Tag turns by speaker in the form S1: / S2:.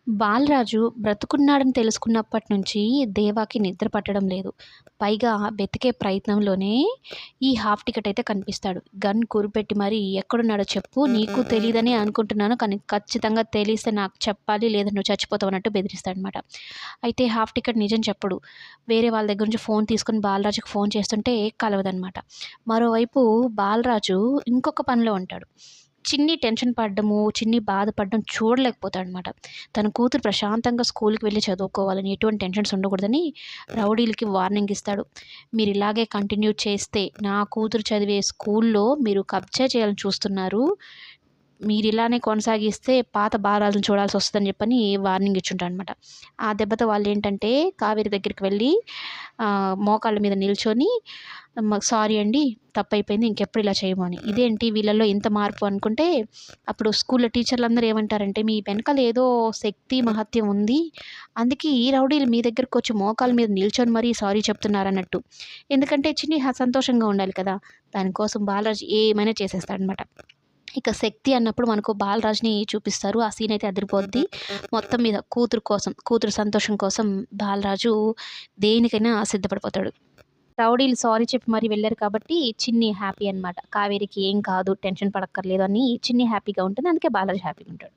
S1: బాలరాజు బ్రతుకున్నాడని తెలుసుకున్నప్పటి నుంచి దేవాకి నిద్ర పట్టడం లేదు. పైగా వెతికే ప్రయత్నంలోనే ఈ హాఫ్ టికెట్ అయితే కనిపిస్తాడు. గన్ గురిపెట్టి మరి "ఎక్కడున్నాడో చెప్పు, నీకు తెలీదని అనుకుంటున్నాను. కానీ ఖచ్చితంగా తెలిస్తే నాకు చెప్పాలి. లేదా నువ్వు చచ్చిపోతావు" అన్నట్టు బెదిరిస్తాడనమాట. అయితే హాఫ్ టికెట్ నిజం చెప్పడు. వేరే వాళ్ళ దగ్గర నుంచి ఫోన్ తీసుకొని బాలరాజుకి ఫోన్ చేస్తుంటే కలవదనమాట. మరోవైపు బాలరాజు ఇంకొక పనిలో ఉంటాడు. చిన్ని టెన్షన్ పడ్డము, చిన్ని బాధపడడం చూడలేకపోతాడనమాట. తన కూతురు ప్రశాంతంగా స్కూల్‌కి వెళ్లి చదువుకోవాలని, ఎటువంటి టెన్షన్స్ ఉండకూడదని రౌడీలకి వార్నింగ్ ఇస్తాడు. "మీరు ఇలాగే కంటిన్యూ చేస్తే నా కూతురు చదివే స్కూల్‌లో మీరు కబ్జా చేయాలని చూస్తున్నారు. మీరిలానే కొనసాగిస్తే పాత భారాలను చూడాల్సొస్తదని" చెప్పని వార్నింగ్ ఇచ్చుంటాడనమాట. ఆ దెబ్బతో వాళ్ళేంటంటే కావేరి దగ్గరికి వెళ్ళి మోకాళ్ళ మీద నిల్చొని "సారీ అండి. తప్పైపోయింది. ఇంకెప్పుడు ఇలా చేయము" అని. ఇదేంటి వీళ్ళలో ఇంత మార్పు అనుకుంటే, అప్పుడు స్కూల్‌లో టీచర్లందరూ ఏమంటారంటే, "మీ వెనకాల ఏదో శక్తి, మహత్యం ఉంది. అందుకే ఈ రౌడీలు మీ దగ్గరకొచ్చి మోకాళ్ళ మీద నిల్చొని మరీ సారీ చెప్తున్నారన్నట్టు." ఎందుకంటే చిన్ని సంతోషంగా ఉండాలి కదా! దానికోసం బాలరాజు ఏమైనా చేసేస్తాడనమాట. ఇక 'శక్తి' అన్నప్పుడు మనకు బాలరాజ్‌ని చూపిస్తారు. ఆ సీన్ అయితే అదిరిపోద్ది. మొత్తం మీద కూతురు కోసం, కూతురు సంతోషం కోసం బాలరాజు దేనికైనా సిద్ధపడిపోతాడు. రౌడీలు సారీ చెప్పి మరీ వెళ్లారు కాబట్టి చిన్ని హ్యాపీ అనమాట. కావేరికి ఏం కాదు, టెన్షన్ పడక్కర్లేదు అని చిన్ని హ్యాపీగా ఉంటుంది. అందుకే బాలరాజు హ్యాపీగా ఉంటాడు.